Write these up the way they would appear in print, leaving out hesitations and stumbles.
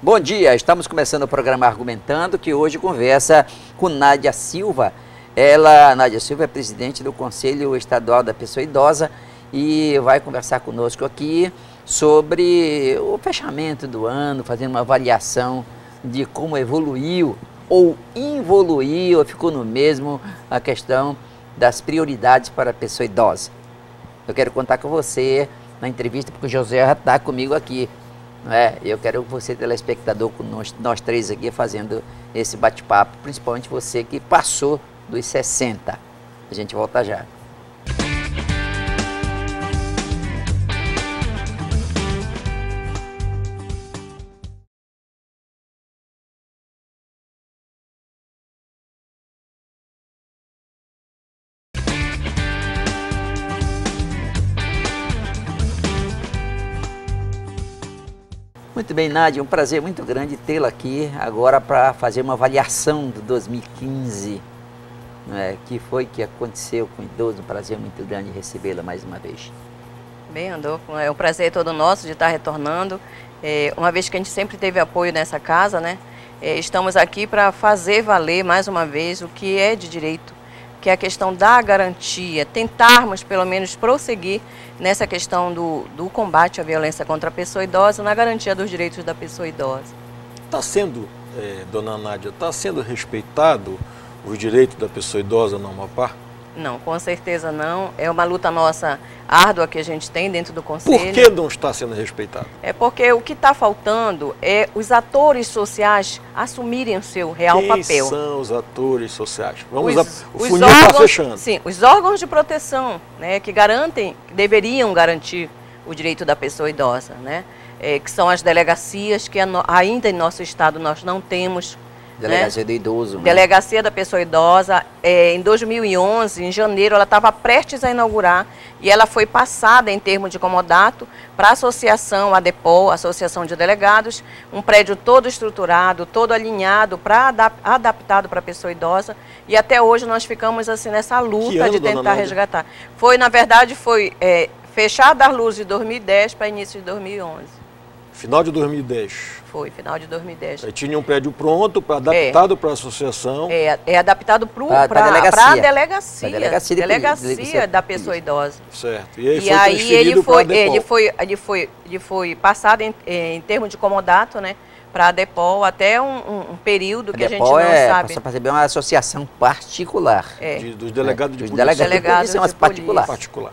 Bom dia, estamos começando o programa Argumentando, que hoje conversa com Nádia Silva. Nádia Silva é presidente do Conselho Estadual da Pessoa Idosa e vai conversar conosco aqui sobre o fechamento do ano, fazendo uma avaliação de como evoluiu ou involuiu, ou ficou no mesmo a questão das prioridades para a pessoa idosa. Eu quero contar com você na entrevista, porque o José já está comigo aqui. Eu quero você, telespectador, com nós três aqui fazendo esse bate-papo, principalmente você que passou dos 60. A gente volta já. Muito bem, Nádia, um prazer muito grande tê-la aqui agora para fazer uma avaliação do 2015. Que foi que aconteceu com o idoso? Um prazer muito grande recebê-la mais uma vez. Bem, Andolfo, é um prazer todo nosso de estar retornando. Uma vez que a gente sempre teve apoio nessa casa, estamos aqui para fazer valer mais uma vez o que é de direito, que é a questão da garantia, tentarmos pelo menos prosseguir nessa questão do combate à violência contra a pessoa idosa, na garantia dos direitos da pessoa idosa. Está sendo, dona Nádia, está sendo respeitado os direitos da pessoa idosa no Amapá? Não, com certeza não. É uma luta nossa árdua que a gente tem dentro do Conselho. Por que não está sendo respeitado? É porque o que está faltando é os atores sociais assumirem o seu real papel. Quem são os atores sociais? Vamos o os funil está fechando. Sim, os órgãos de proteção, que garantem, que deveriam garantir o direito da pessoa idosa, que são as delegacias, que ainda em nosso estado nós não temos. Delegacia do idoso. Delegacia da pessoa idosa. Em 2011, em janeiro, ela estava prestes a inaugurar e ela foi passada em termo de comodato para a associação, a ADEPOL, Associação de Delegados, um prédio todo estruturado, todo alinhado, adaptado para a pessoa idosa, e até hoje nós ficamos assim nessa luta de tentar resgatar. Na verdade, foi fechada as luzes de 2010 para início de 2011. Final de 2010. Foi, final de 2010. Aí tinha um prédio pronto, adaptado para a associação. Adaptado para a delegacia da pessoa idosa. Certo. E aí ele foi passado em termos de comodato, para a ADEPOL até um período que a gente não sabe. Para saber, uma associação particular. Dos delegados de polícia. Delegados de particular.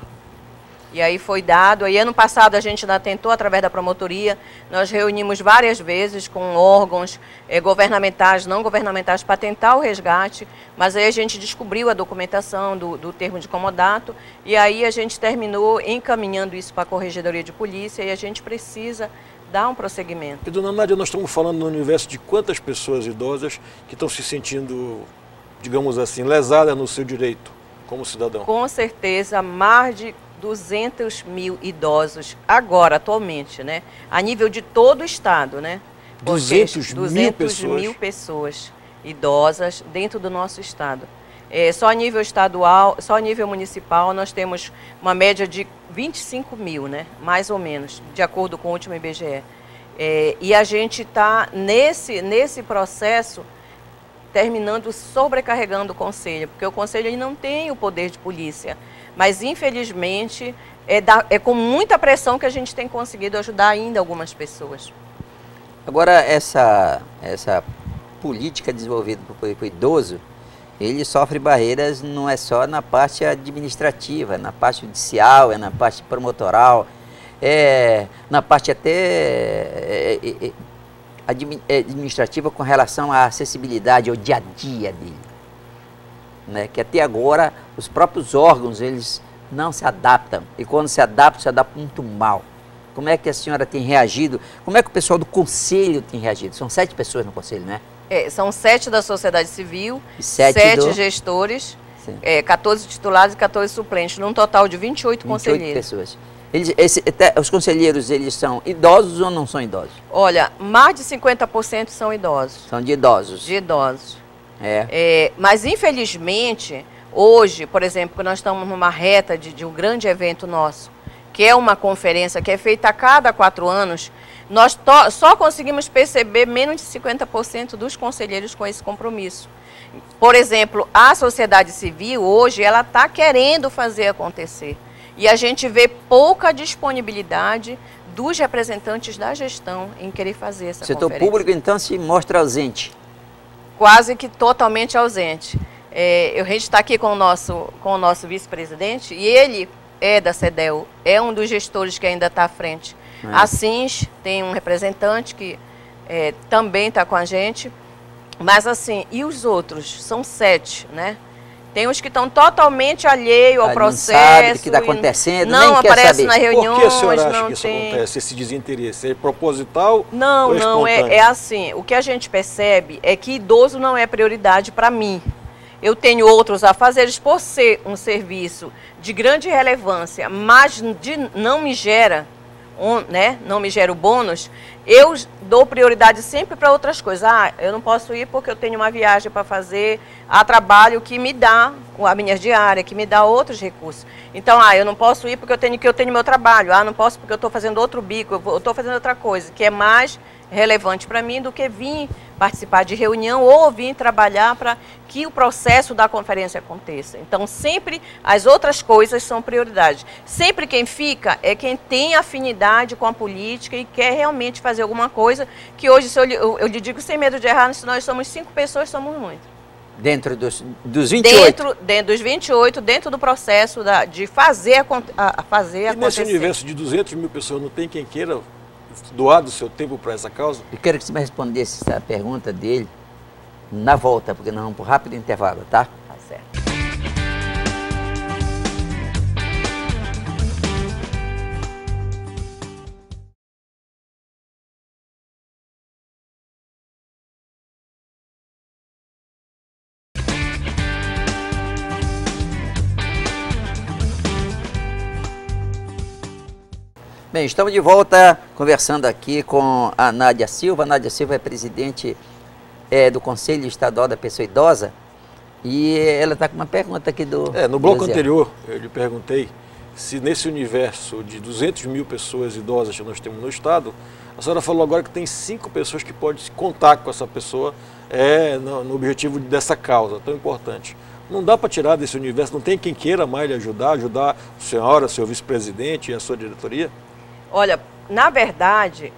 E aí foi dado, aí ano passado a gente ainda tentou, através da promotoria, nós reunimos várias vezes com órgãos governamentais, não governamentais, para tentar o resgate, mas aí a gente descobriu a documentação do termo de comodato, e aí a gente terminou encaminhando isso para a Corregedoria de Polícia, e a gente precisa dar um prosseguimento. E, dona Nádia, nós estamos falando no universo de quantas pessoas idosas que estão se sentindo, digamos assim, lesadas no seu direito como cidadão? Com certeza, mais de 200 mil idosos agora, atualmente, a nível de todo o estado, 200 mil pessoas idosas dentro do nosso estado. Só a nível estadual, só a nível municipal, nós temos uma média de 25 mil, mais ou menos, de acordo com o último IBGE. E a gente está nesse processo terminando sobrecarregando o Conselho, porque o Conselho ele não tem o poder de polícia. Mas, infelizmente, é com muita pressão que a gente tem conseguido ajudar ainda algumas pessoas. Agora, essa política desenvolvida para o idoso, ele sofre barreiras não é só na parte administrativa, na parte judicial, na parte promotoral, na parte até administrativa com relação à acessibilidade ao dia a dia dele. Que até agora os próprios órgãos eles não se adaptam, e quando se adaptam muito mal. Como é que a senhora tem reagido? Como é que o pessoal do Conselho tem reagido? São 7 pessoas no Conselho, são 7 da sociedade civil, e 7 gestores, 14 titulares e 14 suplentes, num total de 28 conselheiros. Pessoas. Os conselheiros, eles são idosos ou não são idosos? Olha, mais de 50% são idosos. São de idosos? De idosos. Mas, infelizmente, hoje, por exemplo, nós estamos numa reta de um grande evento nosso, que é uma conferência que é feita a cada 4 anos, nós só conseguimos perceber menos de 50% dos conselheiros com esse compromisso. Por exemplo, a sociedade civil hoje, ela está querendo fazer acontecer. E a gente vê pouca disponibilidade dos representantes da gestão em querer fazer essa conferência. O setor público, então, se mostra ausente? Quase que totalmente ausente. A gente está aqui com o nosso vice-presidente e ele é da CEDEL, é um dos gestores que ainda está à frente. A SINS tem um representante que também está com a gente, mas assim, e os outros? São 7, né? Tem uns que estão totalmente alheios ao processo. Não sabe o que está acontecendo, não nem aparece quer saber. na reunião. Por que a senhora acha que isso acontece, esse desinteresse? É proposital? Não, é assim, o que a gente percebe é que idoso não é prioridade para mim. Eu tenho outros afazeres por ser um serviço de grande relevância, mas não me gera, não me gera o bônus, eu dou prioridade sempre para outras coisas. Eu não posso ir porque eu tenho uma viagem para fazer, há trabalho que me dá a minha diária, que me dá outros recursos. Então, eu não posso ir porque eu tenho meu trabalho, não posso porque eu estou fazendo outro bico, eu estou fazendo outra coisa, que é mais relevante para mim do que vir participar de reunião ou vir trabalhar para que o processo da conferência aconteça. Então, sempre as outras coisas são prioridade. Sempre quem fica é quem tem afinidade com a política e quer realmente fazer alguma coisa, que hoje, se eu lhe digo sem medo de errar, se nós somos 5 pessoas, somos muito. Dentro dos 28? Dentro dos 28, dentro do processo de fazer acontecer. E nesse universo de 200 mil pessoas, não tem quem queira doar do seu tempo para essa causa? Eu quero que você me respondesse essa pergunta dele na volta, porque nós vamos para um rápido intervalo, tá? Tá certo. Bem, estamos de volta conversando aqui com a Nádia Silva. A Nádia Silva é presidente do Conselho Estadual da Pessoa Idosa e ela está com uma pergunta aqui do... no bloco anterior eu lhe perguntei se nesse universo de 200 mil pessoas idosas que nós temos no estado, a senhora falou agora que tem 5 pessoas que podem contar com essa pessoa no objetivo dessa causa tão importante. Não dá para tirar desse universo, não tem quem queira mais lhe ajudar a senhora, seu vice-presidente e a sua diretoria? Olha, na verdade,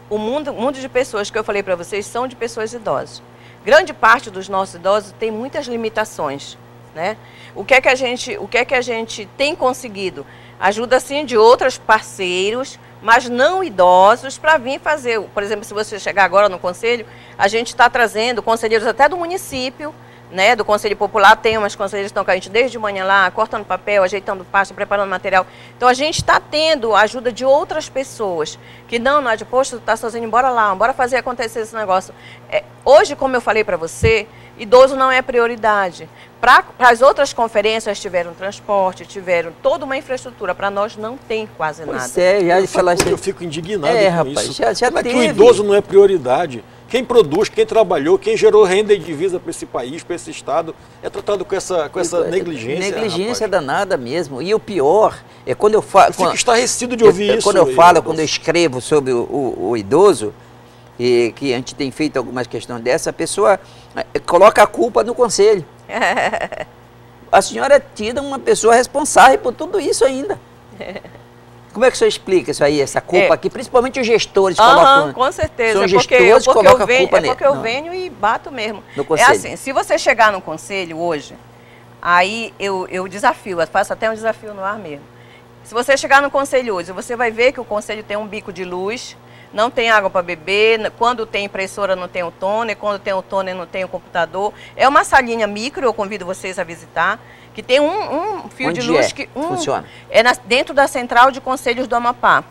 o mundo de pessoas que eu falei para vocês são de pessoas idosas. Grande parte dos nossos idosos tem muitas limitações, né? O que é que a gente tem conseguido? Ajuda, sim, de outros parceiros, mas não idosos, para vir fazer. Por exemplo, se você chegar agora no conselho, a gente está trazendo conselheiros até do município, né, do Conselho Popular, tem umas conselheiras que estão com a gente desde de manhã lá, cortando papel, ajeitando pasta, preparando material. Então a gente está tendo a ajuda de outras pessoas, que Nádia, poxa, tu está sozinho, bora lá, bora fazer acontecer esse negócio. Hoje, como eu falei para você, idoso não é prioridade. Para as outras conferências tiveram transporte, tiveram toda uma infraestrutura, para nós não tem quase nada. Eu fico indignado com isso. Já Como é que o idoso não é prioridade? Quem produz, quem trabalhou, quem gerou renda e divisa para esse país, para esse estado, é tratado com essa negligência. Negligência danada mesmo. E o pior é quando eu falo... Eu fico estarrecido de ouvir isso. Quando eu escrevo sobre o idoso, e que a gente tem feito algumas questões dessa, a pessoa coloca a culpa no conselho. A senhora é tida uma pessoa responsável por tudo isso ainda. Como é que o senhor explica isso aí, essa culpa aqui? Principalmente os gestores colocam. Com certeza. São gestores que colocam a culpa nele. É porque eu venho e bato mesmo. No conselho. É assim, se você chegar no conselho hoje, aí eu desafio, eu faço até um desafio no ar mesmo. Se você chegar no conselho hoje, você vai ver que o conselho tem um bico de luz, não tem água para beber, quando tem impressora não tem o toner, quando tem o toner não tem o computador. É uma salinha micro, eu convido vocês a visitar, que tem um fio de luz que funciona. Dentro da central de conselhos do Amapá.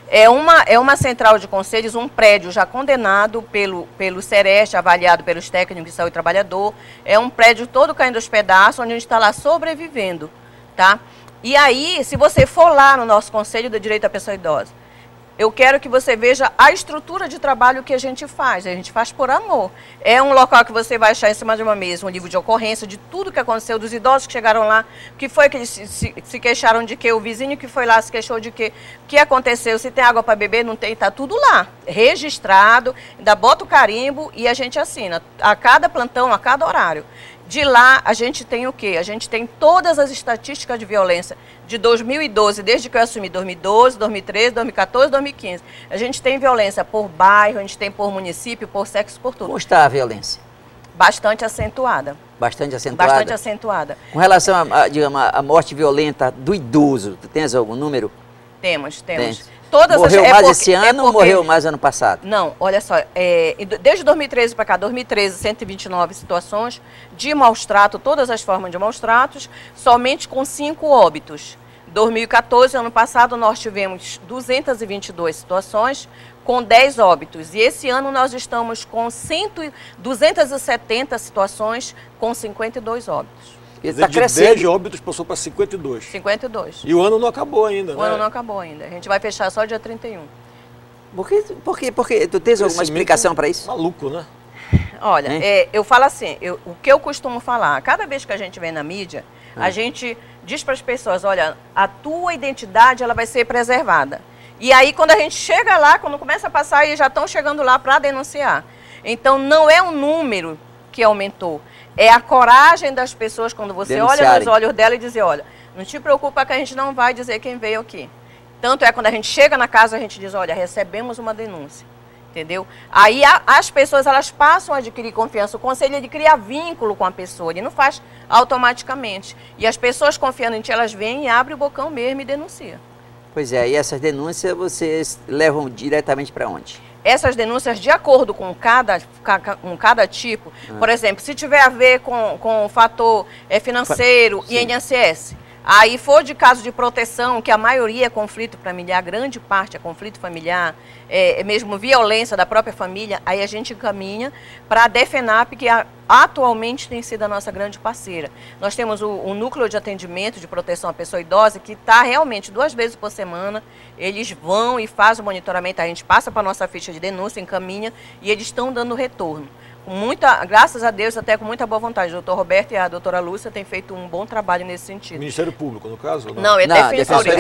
É uma central de conselhos, um prédio já condenado pelo Sereste, avaliado pelos técnicos de saúde do trabalhador. É um prédio todo caindo aos pedaços, onde a gente está lá sobrevivendo, tá? E aí, se você for lá no nosso Conselho do Direito à Pessoa Idosa, eu quero que você veja a estrutura de trabalho que a gente faz por amor. É um local que você vai achar em cima de uma mesa um livro de ocorrência de tudo que aconteceu, dos idosos que chegaram lá, que foi que eles se queixaram de quê, o vizinho que foi lá se queixou de quê, o que aconteceu, se tem água para beber, não tem, está tudo lá, registrado, ainda bota o carimbo e a gente assina a cada plantão, a cada horário. De lá, a gente tem o quê? A gente tem todas as estatísticas de violência de 2012, desde que eu assumi, 2012, 2013, 2014, 2015. A gente tem violência por bairro, a gente tem por município, por sexo, por tudo. Como está a violência? Bastante acentuada. Bastante acentuada? Bastante acentuada. Com relação digamos, à morte violenta do idoso, tu tens algum número? Temos. Tens. Todas morreu mais esse ano ou morreu mais ano passado? Não, olha só, desde 2013 para cá, 2013, 129 situações de maus-trato, todas as formas de maus-tratos, somente com 5 óbitos. 2014, ano passado, nós tivemos 222 situações com 10 óbitos. E esse ano nós estamos com 270 situações com 52 óbitos. Está crescendo. De 10 óbitos passou para 52. 52. E o ano não acabou ainda, né? O ano não acabou ainda. A gente vai fechar só dia 31. Por quê? Tu tens alguma explicação para isso? Maluco, né? Olha, eu falo assim, o que eu costumo falar, cada vez que a gente vem na mídia, a gente diz para as pessoas, olha, a tua identidade ela vai ser preservada. E aí quando a gente chega lá, quando começa a passar, eles já estão chegando lá para denunciar. Então não é um número que aumentou, é a coragem das pessoas quando você olha nos olhos dela e dizer, olha, não te preocupa que a gente não vai dizer quem veio aqui. Tanto é quando a gente chega na casa, a gente diz, olha, recebemos uma denúncia. Entendeu? Aí as pessoas elas passam a adquirir confiança. O conselho ele cria vínculo com a pessoa, ele não faz automaticamente. E as pessoas confiando em ti, elas vêm e abrem o bocão mesmo e denunciam. Pois é, e essas denúncias vocês levam diretamente para onde? Essas denúncias, de acordo com cada tipo, por exemplo, se tiver a ver com o fator financeiro, INSS, aí for de caso de proteção, que a maioria é conflito familiar, grande parte é conflito familiar, mesmo violência da própria família, aí a gente encaminha para a DEFENAP, que atualmente tem sido a nossa grande parceira. Nós temos o núcleo de atendimento de proteção à pessoa idosa, que está realmente 2 vezes por semana, eles vão e fazem o monitoramento, a gente passa para a nossa ficha de denúncia, encaminha, e eles estão dando retorno. Graças a Deus, até com muita boa vontade. O doutor Roberto e a doutora Lúcia têm feito um bom trabalho nesse sentido. Ministério Público, no caso? Não, é Defensoria.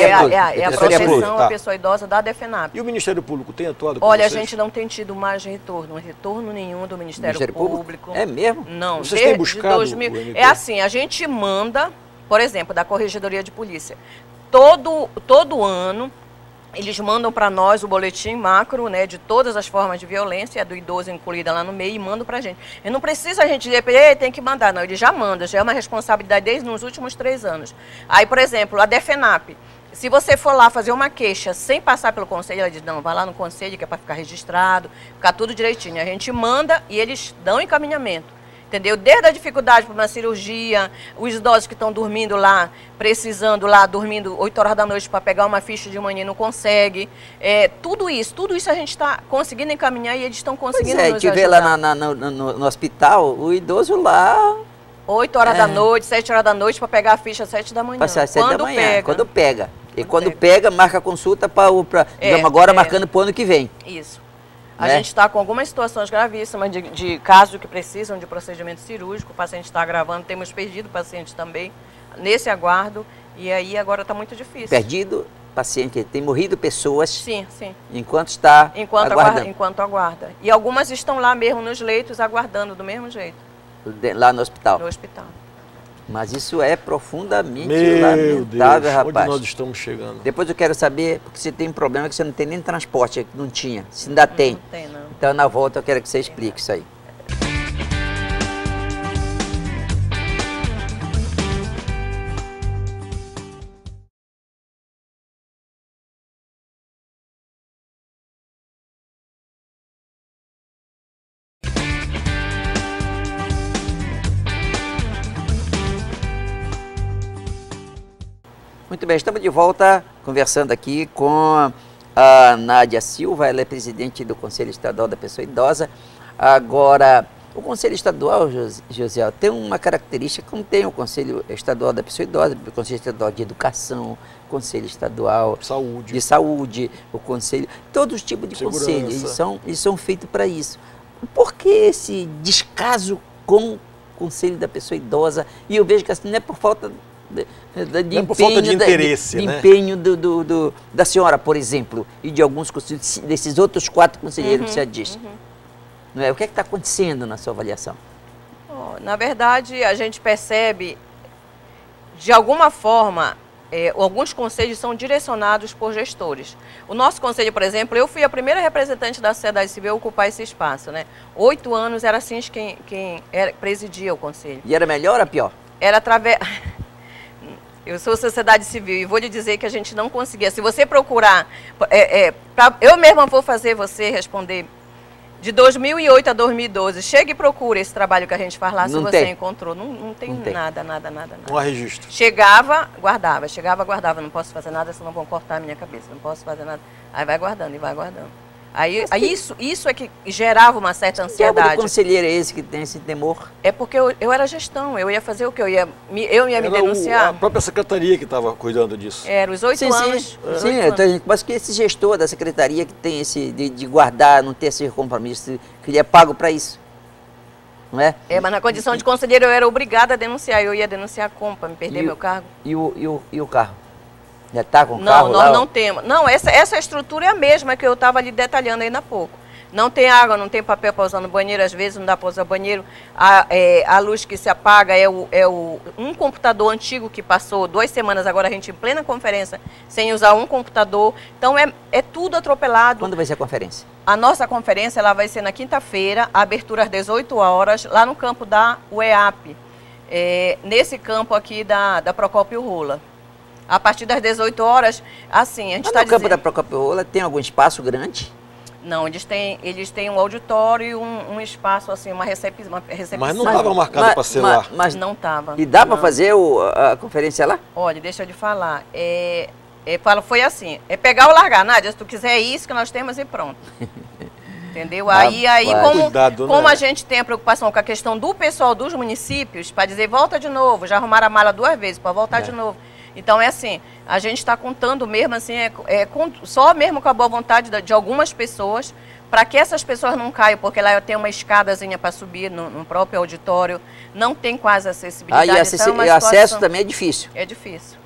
É a proteção à pessoa idosa da DEFENAP. E o Ministério Público tem atuado com Olha, vocês? A gente não tem tido mais retorno nenhum do Ministério Público. É mesmo? Não. Vocês têm buscado o MP? É assim, a gente manda, por exemplo, da Corregedoria de Polícia, todo ano, eles mandam para nós o boletim macro, né, de todas as formas de violência, a do idoso incluída lá no meio, e mandam para a gente. E não precisa a gente dizer, tem que mandar, não, eles já mandam, já é uma responsabilidade desde nos últimos 3 anos. Aí, por exemplo, a DEFENAP, se você for lá fazer uma queixa sem passar pelo conselho, ela diz, não, vai lá no conselho que é para ficar registrado, ficar tudo direitinho. A gente manda e eles dão encaminhamento. Entendeu? Desde a dificuldade para uma cirurgia, os idosos que estão dormindo lá, precisando lá, dormindo 8 horas da noite para pegar uma ficha de manhã e não consegue. Tudo isso a gente está conseguindo encaminhar e eles estão conseguindo nos ajudar. Vê lá no hospital, o idoso lá... 8 horas da noite, 7 horas da noite para pegar a ficha às 7 da manhã. Passar às 7 da manhã, quando pega. E quando pega, marca a consulta para agora marcando para o ano que vem. Isso. A gente está com algumas situações gravíssimas de casos que precisam de procedimento cirúrgico, o paciente está agravando, temos perdido paciente também nesse aguardo, e aí agora está muito difícil. Perdido paciente, tem morrido pessoas. Sim. Enquanto está aguardando. Enquanto aguarda. E algumas estão lá mesmo nos leitos, aguardando do mesmo jeito. Lá no hospital? No hospital. Mas isso é profundamente lamentável, Deus, rapaz. Onde nós estamos chegando? Depois eu quero saber, porque você tem um problema que você não tem nem transporte, não tinha, se ainda tem. Não tem, não. Então na volta eu quero que você explique isso aí. Muito bem, estamos de volta conversando aqui com a Nádia Silva, ela é presidente do Conselho Estadual da Pessoa Idosa. Agora, O Conselho Estadual, José, tem uma característica como tem o Conselho Estadual da Pessoa Idosa, o Conselho Estadual de Educação, o Conselho Estadual de Saúde, o Conselho, todos os tipos de conselhos, eles são feitos para isso. Por que esse descaso com o Conselho da Pessoa Idosa? E eu vejo que assim, não é por falta de por falta de interesse, de empenho da senhora, por exemplo, e de alguns conselheiros, desses outros 4 conselheiros que você disse. Não é? O que é que está acontecendo na sua avaliação? Na verdade, a gente percebe, de alguma forma, alguns conselhos são direcionados por gestores. O nosso conselho, por exemplo, eu fui a primeira representante da sociedade civil a ocupar esse espaço, né? 8 anos era assim quem presidia o conselho. E era melhor ou pior? Era através... Eu sou sociedade civil e vou lhe dizer que a gente não conseguia. Se você procurar... eu mesma vou fazer você responder... De 2008 a 2012, chega e procura esse trabalho que a gente faz lá, se você encontrou. Não tem nada. Não há registro. Chegava, guardava. Não posso fazer nada, senão vão cortar a minha cabeça. Não posso fazer nada. Aí vai guardando e vai guardando. Aí isso é que gerava uma certa ansiedade. Que conselheiro é esse que tem esse temor? É porque eu era gestão, eu ia fazer o quê? Eu ia me denunciar. A própria secretaria que estava cuidando disso. Era os 8 anos. Sim, mas que esse gestor da secretaria que tem esse de guardar, não ter esse compromisso, que ele é pago para isso. Não é? Mas na condição de conselheiro eu era obrigada a denunciar. Eu ia denunciar como? Para me perder meu cargo? E o carro? Já está com o carro lá? Não, nós não temos. Não, essa estrutura é a mesma que eu estava ali detalhando ainda há pouco. Não tem água, não tem papel para usar no banheiro, às vezes não dá para usar no banheiro. A luz que se apaga um computador antigo que passou 2 semanas, agora a gente em plena conferência, sem usar um computador. Então é tudo atropelado. Quando vai ser a conferência? A nossa conferência ela vai ser na quinta-feira, a abertura às 18 horas, lá no campo da UEAP, nesse campo aqui da Procópio Rola. A partir das 18 horas, assim, a gente está dizendo... No campo da Procópio Rola tem algum espaço grande? Não, eles têm um auditório e um espaço, assim, uma recepção. Mas não estava marcado para ser lá. Mas não estava. E dá para fazer a conferência lá? Olha, deixa eu te falar. Foi assim, pegar ou largar. Nádia, se tu quiser isso que nós temos e pronto. Entendeu? Como a gente tem a preocupação com a questão do pessoal dos municípios, para dizer, volta de novo, já arrumaram a mala 2 vezes, para voltar de novo. Então, é assim, a gente está contando mesmo, assim, só mesmo com a boa vontade de algumas pessoas, para que essas pessoas não caiam, porque lá eu tenho uma escadazinha para subir no próprio auditório, não tem quase acessibilidade. E acesso também é difícil. É difícil.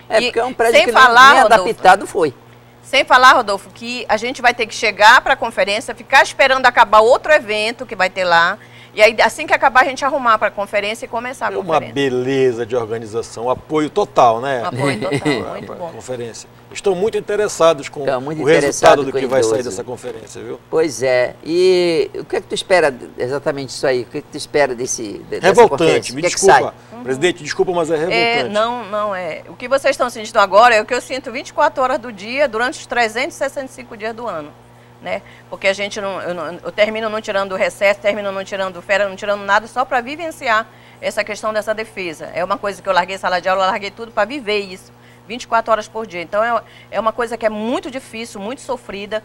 Porque é um prédio que nem adaptado foi. Sem falar, Rodolfo, que a gente vai ter que chegar para a conferência, ficar esperando acabar outro evento que vai ter lá, e aí, assim que acabar, a gente arrumar para a conferência e começar a conferência. Uma beleza de organização, apoio total, né? Apoio total, muito bom. Conferência. Estão muito interessados com o resultado do que vai sair dessa conferência, viu? Pois é. E o que é que tu espera exatamente disso aí? O que é que tu espera dessa revoltante, me desculpa. Presidente, desculpa, mas é revoltante. Não é. O que vocês estão sentindo agora é o que eu sinto 24 horas do dia, durante os 365 dias do ano. Né? Porque a gente eu termino não tirando o recesso, termino não tirando férias, não tirando nada, só para vivenciar essa questão dessa defesa. É uma coisa que eu larguei sala de aula, larguei tudo para viver isso, 24 horas por dia. Então é uma coisa que é muito difícil, muito sofrida,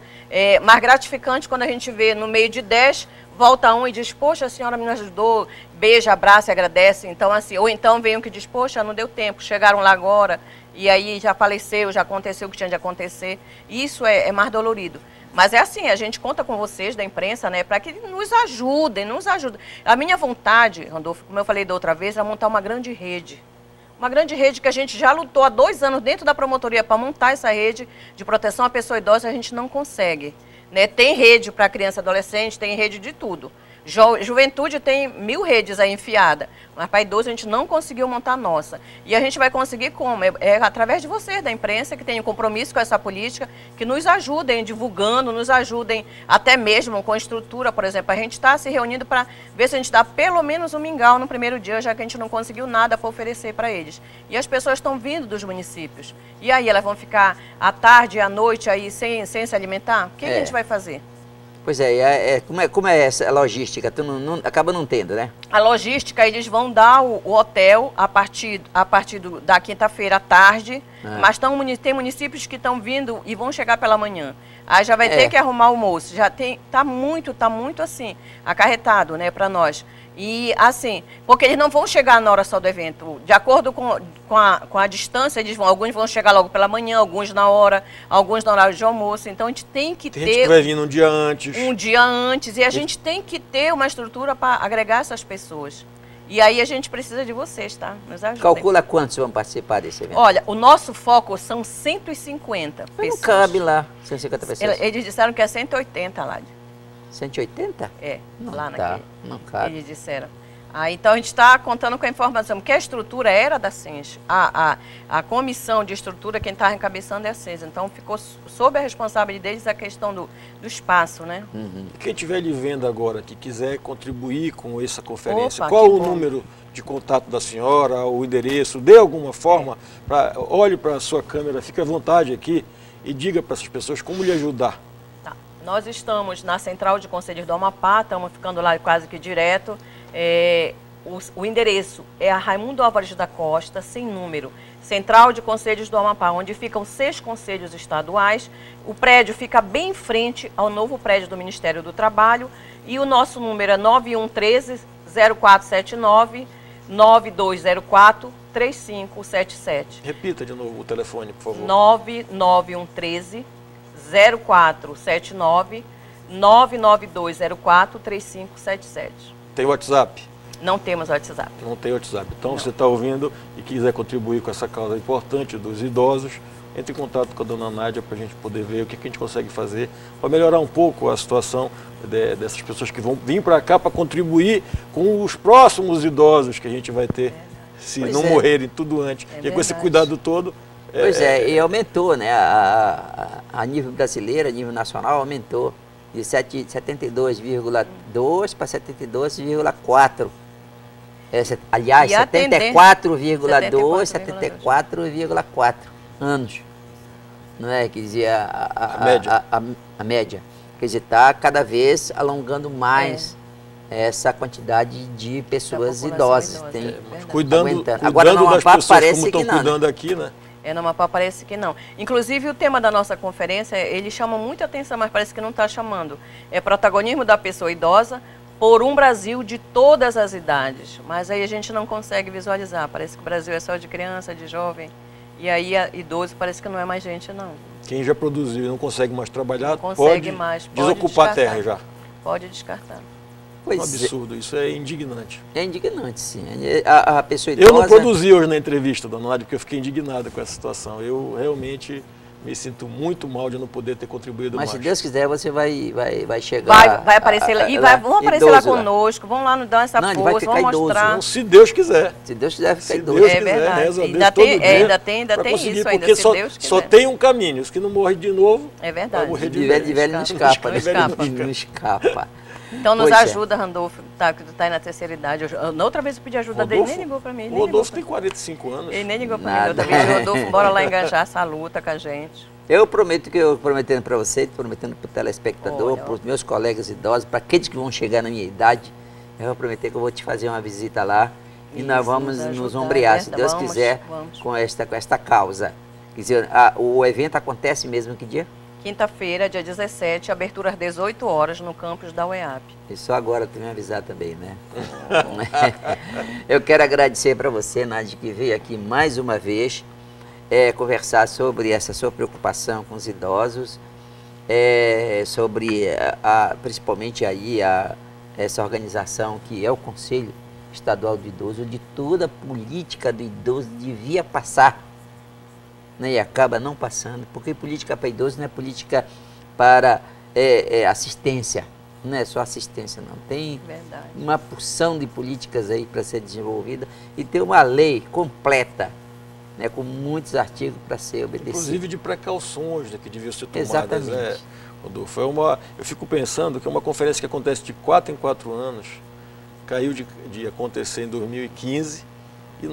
mas gratificante quando a gente vê no meio de 10, volta um e diz, poxa, a senhora me ajudou, beija, abraça e agradece. Então, assim, ou então vem um que diz, poxa, não deu tempo, chegaram lá agora, e aí já faleceu, já aconteceu o que tinha de acontecer. Isso é mais dolorido. Mas é assim, a gente conta com vocês da imprensa, né, para que nos ajudem. A minha vontade, Randolfo, como eu falei da outra vez, é montar uma grande rede. Uma grande rede que a gente já lutou há 2 anos dentro da promotoria para montar essa rede de proteção à pessoa idosa, a gente não consegue. Né? Tem rede para criança e adolescente, tem rede de tudo. Juventude tem 1000 redes aí enfiada, mas para idoso a gente não conseguiu montar a nossa. E a gente vai conseguir como? Através de vocês, da imprensa, que tem um compromisso com essa política, que nos ajudem divulgando, nos ajudem até mesmo com estrutura, por exemplo. A gente está se reunindo para ver se a gente dá pelo menos um mingau no primeiro dia, já que a gente não conseguiu nada para oferecer para eles. E as pessoas estão vindo dos municípios. E aí elas vão ficar à tarde e à noite aí sem se alimentar? O que a gente vai fazer? Pois é, como é essa logística? Tu acaba não tendo, né? A logística, eles vão dar o hotel a partir da quinta-feira à tarde, mas tem municípios que estão vindo e vão chegar pela manhã. Aí já vai ter que arrumar o almoço, tá muito assim, acarretado, né, para nós. E assim, porque eles não vão chegar na hora só do evento, de acordo com a distância, alguns vão chegar logo pela manhã, alguns na hora, alguns no horário de almoço, então a gente tem que ter... Tem gente que vai vir um dia antes. Um dia antes, e a gente tem que ter uma estrutura para agregar essas pessoas. E aí a gente precisa de vocês, tá? Nos ajudem. Calcula quantos vão participar desse evento? Olha, o nosso foco são 150 pessoas. Não cabe lá, 150 pessoas. Eles disseram que é 180 lá. 180? É, não lá tá, naquele. não cabe. Eles disseram. Então a gente está contando com a informação, porque a estrutura era da SENS. A comissão de estrutura, quem está encabeçando é a SENS. Então ficou sob a responsabilidade deles a questão do espaço, né? Quem estiver lhe vendo agora, que quiser contribuir com essa conferência, Opa, qual o bom. número de contato da senhora, o endereço, de alguma forma, olhe para a sua câmera, fique à vontade aqui e diga para essas pessoas como lhe ajudar. Tá. Nós estamos na Central de Conselhos do Amapá, estamos ficando lá quase que direto. O endereço é a Raimundo Álvares da Costa, sem número, Central de Conselhos do Amapá, onde ficam 6 conselhos estaduais. O prédio fica bem em frente ao novo prédio do Ministério do Trabalho e o nosso número é 9113-0479, 9204-3577. Repita de novo o telefone, por favor. 99113-0479, 99204-3577. Tem WhatsApp? Não temos WhatsApp. Não tem WhatsApp. Então, você está ouvindo e quiser contribuir com essa causa importante dos idosos, entre em contato com a dona Nádia para a gente poder ver o que a gente consegue fazer para melhorar um pouco a situação dessas pessoas que vão vir para cá para contribuir com os próximos idosos que a gente vai ter, se não morrerem tudo antes. E com esse cuidado todo... Pois e aumentou, né? A nível brasileiro, a nível nacional, aumentou de 72,2 para 72,4. Aliás, 74,2, 74,4 anos. Não é? Quer dizer, a média. Quer dizer, está cada vez alongando mais essa quantidade de pessoas idosas. Cuidando Agora, no das Amapá, pessoas parece como estão que não, cuidando aqui, né? No Amapá parece que não. Inclusive, o tema da nossa conferência, ele chama muita atenção, mas parece que não está chamando. É protagonismo da pessoa idosa por um Brasil de todas as idades. Mas aí a gente não consegue visualizar. Parece que o Brasil é só de criança, de jovem. E aí, idoso, parece que não é mais gente, não. Quem já produziu e não consegue mais trabalhar, pode desocupar a terra já. Pode descartar. Um absurdo, isso é indignante. É indignante, sim. A pessoa idosa... Eu não produzi hoje na entrevista, dona Nádia, porque eu fiquei indignado com essa situação. Eu realmente me sinto muito mal de não poder ter contribuído mais. Mas se Deus quiser, você vai chegar... Vai aparecer lá, vão aparecer lá conosco, vão lá nos dar essa força, vão mostrar. Não, se Deus quiser. Se Deus quiser, fica idoso. Deus quiser, verdade. Ainda tem isso ainda, porque se Deus quiser. Só tem um caminho, os que não morrem de novo, é verdade. vai morrer de velho não escapa. Não escapa. Então nos ajuda, Randolfo, que tu tá aí na terceira idade. Na outra vez eu pedi ajuda dele, nem ligou pra mim. O Rodolfo tem 45 anos. Ele nem ligou pra mim. Outra vez, Rodolfo, bora lá engajar essa luta com a gente. Eu prometo que eu prometendo para você, prometendo para o telespectador, para os meus colegas idosos, para aqueles que vão chegar na minha idade, eu vou prometer que eu vou te fazer uma visita lá e nós vamos nos ombrear, se Deus quiser, com esta causa. Quer dizer, o evento acontece mesmo em que dia? Quinta-feira, dia 17, abertura às 18 horas no campus da UEAP. E só agora tu me avisar também, né? Eu quero agradecer para você, Nádia, que veio aqui mais uma vez conversar sobre essa sua preocupação com os idosos, sobre principalmente aí essa organização que é o Conselho Estadual do Idoso, onde toda a política do idoso devia passar. Né, e acaba não passando, porque política para idoso não é política para assistência, não é só assistência, não. Tem uma porção de políticas aí para ser desenvolvida e tem uma lei completa, né, com muitos artigos para ser obedecido. Inclusive de precauções que deviam ser tomadas. Exatamente. Rodolfo, eu fico pensando que é uma conferência que acontece de 4 em 4 anos, caiu de acontecer em 2015, e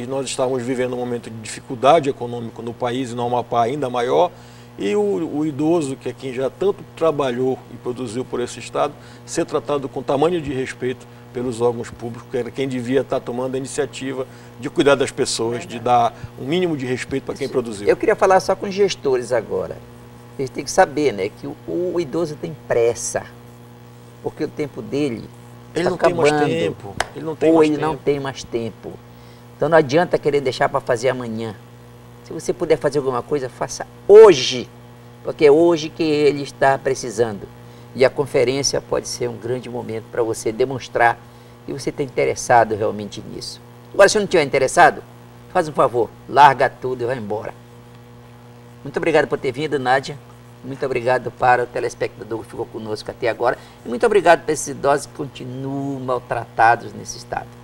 nós estávamos vivendo um momento de dificuldade econômica no país e no Amapá ainda maior, E o idoso, que é quem já tanto trabalhou e produziu por esse Estado, ser tratado com tamanho de respeito pelos órgãos públicos, que era quem devia estar tomando a iniciativa de cuidar das pessoas, de dar um mínimo de respeito para quem produziu. Eu queria falar só com os gestores agora. Eles têm que saber, né, que o idoso tem pressa, porque o tempo dele ele tá não tem mais acabando, tempo. Ele não tem ou mais ele tempo. não tem mais tempo. Então não adianta querer deixar para fazer amanhã. Se você puder fazer alguma coisa, faça hoje, porque é hoje que ele está precisando. E a conferência pode ser um grande momento para você demonstrar que você está interessado realmente nisso. Agora, se não estiver interessado, faz um favor, larga tudo e vai embora. Muito obrigado por ter vindo, Nádia. Muito obrigado para o telespectador que ficou conosco até agora. E muito obrigado para esses idosos que continuam maltratados nesse estado.